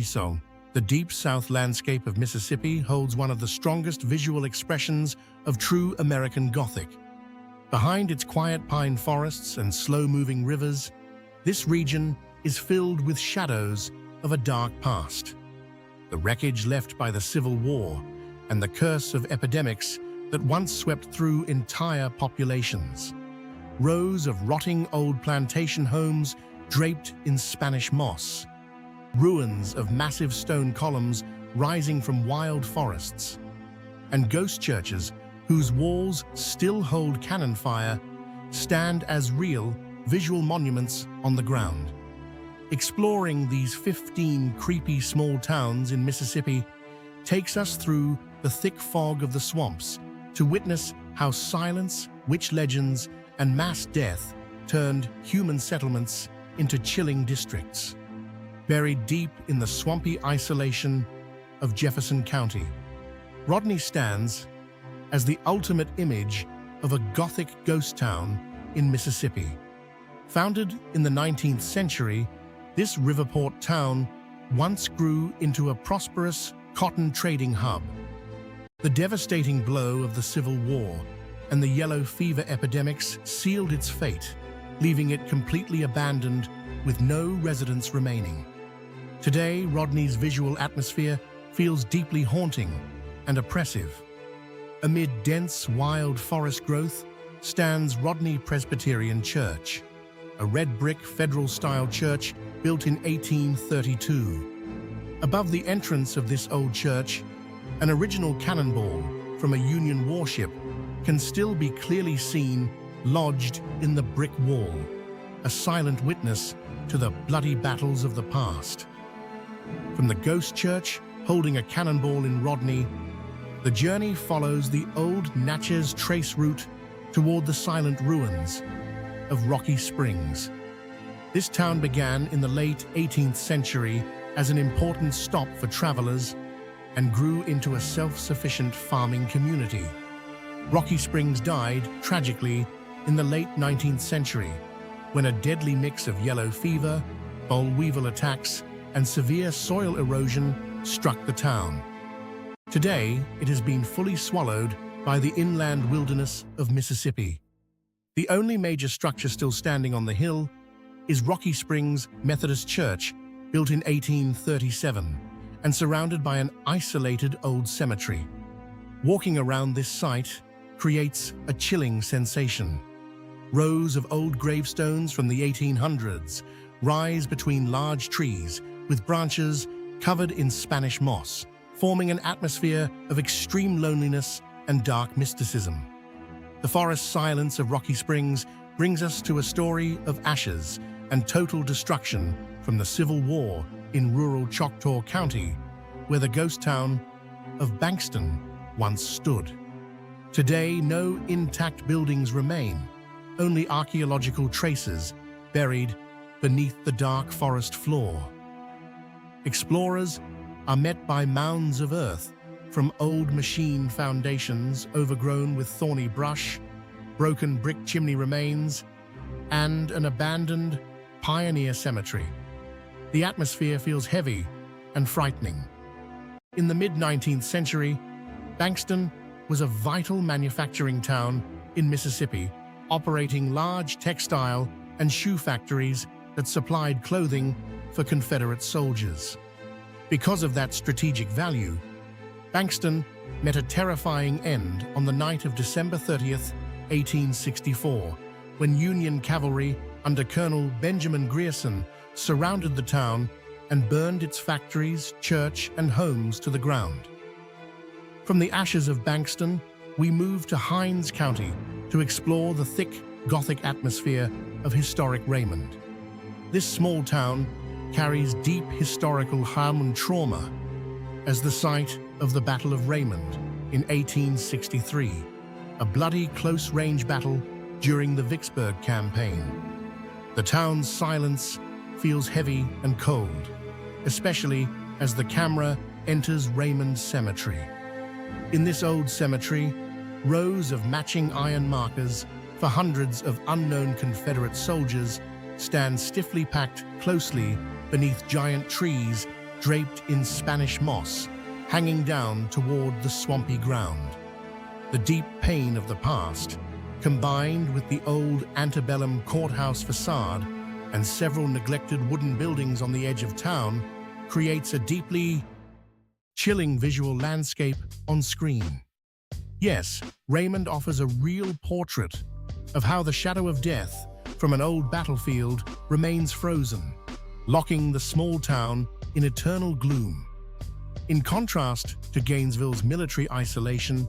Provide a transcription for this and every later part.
So, the deep South landscape of Mississippi holds one of the strongest visual expressions of true American Gothic. Behind its quiet pine forests and slow-moving rivers, this region is filled with shadows of a dark past. The wreckage left by the Civil War and the curse of epidemics that once swept through entire populations. Rows of rotting old plantation homes draped in Spanish moss. Ruins of massive stone columns rising from wild forests. And ghost churches whose walls still hold cannon fire stand as real visual monuments on the ground. Exploring these 15 creepy small towns in Mississippi takes us through the thick fog of the swamps to witness how silence, witch legends, and mass death turned human settlements into chilling districts. Buried deep in the swampy isolation of Jefferson County, Rodney stands as the ultimate image of a Gothic ghost town in Mississippi. Founded in the 19th century, this riverport town once grew into a prosperous cotton trading hub. The devastating blow of the Civil War and the yellow fever epidemics sealed its fate, leaving it completely abandoned with no residents remaining. Today, Rodney's visual atmosphere feels deeply haunting and oppressive. Amid dense, wild forest growth stands Rodney Presbyterian Church, a red brick federal-style church built in 1832. Above the entrance of this old church, an original cannonball from a Union warship can still be clearly seen lodged in the brick wall, a silent witness to the bloody battles of the past. From the ghost church holding a cannonball in Rodney, the journey follows the old Natchez Trace route toward the silent ruins of Rocky Springs. This town began in the late 18th century as an important stop for travelers and grew into a self-sufficient farming community. Rocky Springs died, tragically, in the late 19th century, when a deadly mix of yellow fever, boll weevil attacks, and severe soil erosion struck the town. Today, it has been fully swallowed by the inland wilderness of Mississippi. The only major structure still standing on the hill is Rocky Springs Methodist Church, built in 1837 and surrounded by an isolated old cemetery. Walking around this site creates a chilling sensation. Rows of old gravestones from the 1800s rise between large trees with branches covered in Spanish moss, forming an atmosphere of extreme loneliness and dark mysticism. The forest silence of Rocky Springs brings us to a story of ashes and total destruction from the Civil War in rural Choctaw County, where the ghost town of Bankston once stood. Today, no intact buildings remain, only archaeological traces buried beneath the dark forest floor. Explorers are met by mounds of earth from old machine foundations overgrown with thorny brush, broken brick chimney remains, and an abandoned pioneer cemetery. The atmosphere feels heavy and frightening. In the mid-19th century, Bankston was a vital manufacturing town in Mississippi, operating large textile and shoe factories that supplied clothing for Confederate soldiers. Because of that strategic value, Bankston met a terrifying end on the night of December 30th, 1864, when Union cavalry under Colonel Benjamin Grierson surrounded the town and burned its factories, church, and homes to the ground. From the ashes of Bankston, we move to Hinds County to explore the thick Gothic atmosphere of historic Raymond. This small town carries deep historical harm and trauma as the site of the Battle of Raymond in 1863, a bloody close-range battle during the Vicksburg campaign. The town's silence feels heavy and cold, especially as the camera enters Raymond Cemetery. In this old cemetery, rows of matching iron markers for hundreds of unknown Confederate soldiers stand stiffly packed closely beneath giant trees draped in Spanish moss, hanging down toward the swampy ground. The deep pain of the past, combined with the old antebellum courthouse facade and several neglected wooden buildings on the edge of town, creates a deeply chilling visual landscape on screen. Yes, Raymond offers a real portrait of how the shadow of death from an old battlefield remains frozen, locking the small town in eternal gloom. In contrast to Gainesville's military isolation,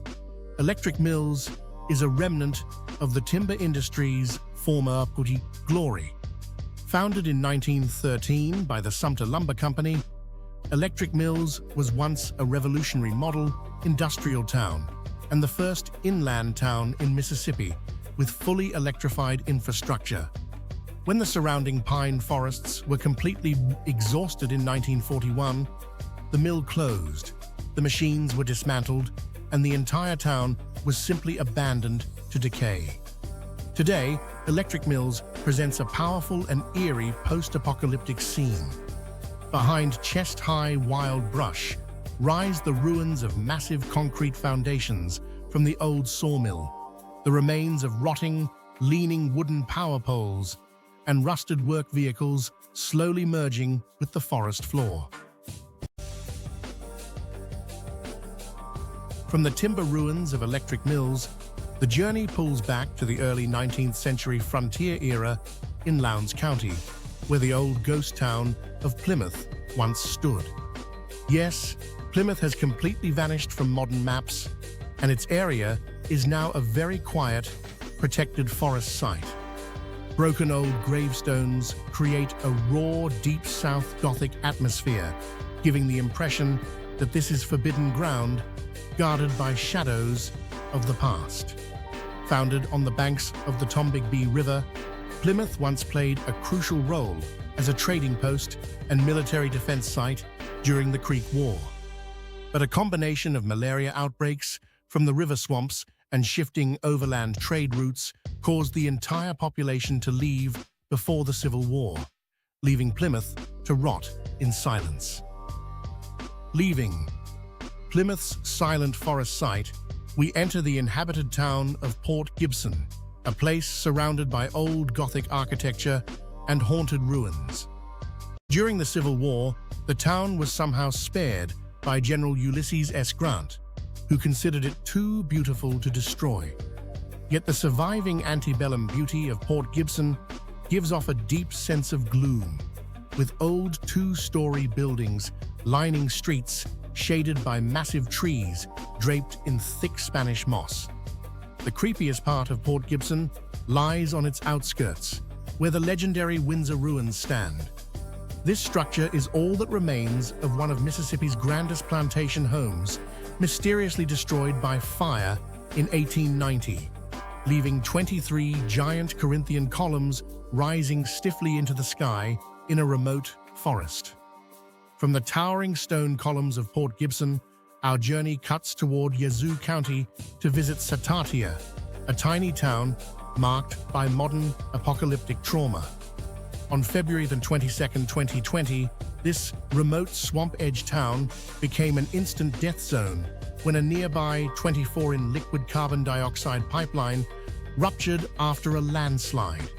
Electric Mills is a remnant of the timber industry's former glory. Founded in 1913 by the Sumter Lumber Company, Electric Mills was once a revolutionary model industrial town and the first inland town in Mississippi with fully electrified infrastructure. When the surrounding pine forests were completely exhausted in 1941, the mill closed, the machines were dismantled, and the entire town was simply abandoned to decay. Today, Electric Mills presents a powerful and eerie post-apocalyptic scene. Behind chest-high wild brush rise the ruins of massive concrete foundations from the old sawmill, the remains of rotting, leaning wooden power poles, and rusted work vehicles slowly merging with the forest floor. From the timber ruins of Electric Mills, the journey pulls back to the early 19th century frontier era in Lowndes County, where the old ghost town of Plymouth once stood. Yes, Plymouth has completely vanished from modern maps, and its area is now a very quiet, protected forest site. Broken old gravestones create a raw, deep South Gothic atmosphere, giving the impression that this is forbidden ground, guarded by shadows of the past. Founded on the banks of the Tombigbee River, Plymouth once played a crucial role as a trading post and military defense site during the Creek War. But a combination of malaria outbreaks from the river swamps and shifting overland trade routes caused the entire population to leave before the Civil War, leaving Plymouth to rot in silence. Leaving Plymouth's silent forest site, we enter the inhabited town of Port Gibson, a place surrounded by old Gothic architecture and haunted ruins. During the Civil War, the town was somehow spared by General Ulysses S. Grant, who considered it too beautiful to destroy. Yet the surviving antebellum beauty of Port Gibson gives off a deep sense of gloom, with old two-story buildings lining streets shaded by massive trees draped in thick Spanish moss. The creepiest part of Port Gibson lies on its outskirts, where the legendary Windsor ruins stand. This structure is all that remains of one of Mississippi's grandest plantation homes, mysteriously destroyed by fire in 1890, leaving 23 giant Corinthian columns rising stiffly into the sky in a remote forest. From the towering stone columns of Port Gibson, our journey cuts toward Yazoo County to visit Satartia, a tiny town marked by modern apocalyptic trauma. On February 22, 2020, this remote swamp-edge town became an instant death zone when a nearby 24-in liquid carbon dioxide pipeline ruptured after a landslide.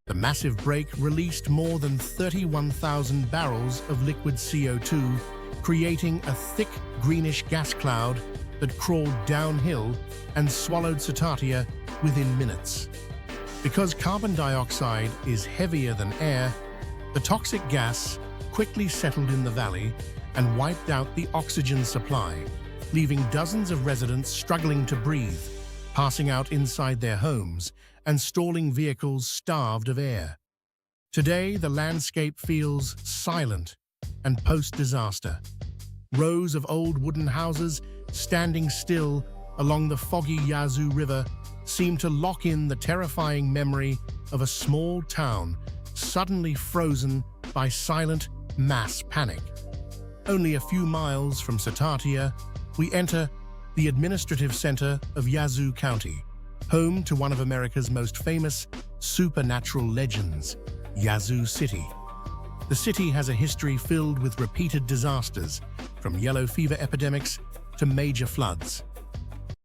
The massive break released more than 31,000 barrels of liquid CO2, creating a thick greenish gas cloud that crawled downhill and swallowed Satartia within minutes. Because carbon dioxide is heavier than air, the toxic gas quickly settled in the valley and wiped out the oxygen supply, leaving dozens of residents struggling to breathe, passing out inside their homes, and stalling vehicles starved of air. Today, the landscape feels silent and post-disaster. Rows of old wooden houses standing still along the foggy Yazoo River seem to lock in the terrifying memory of a small town suddenly frozen by silent mass panic. Only a few miles from Satartia, we enter the administrative center of Yazoo County, home to one of America's most famous supernatural legends, Yazoo City. The city has a history filled with repeated disasters, from yellow fever epidemics to major floods.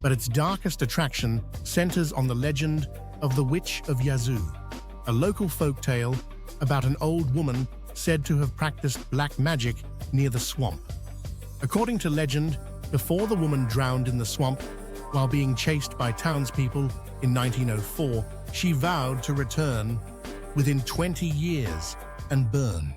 But its darkest attraction centers on the legend of the Witch of Yazoo, a local folktale about an old woman said to have practiced black magic near the swamp. According to legend, before the woman drowned in the swamp while being chased by townspeople in 1904, she vowed to return within 20 years and burn.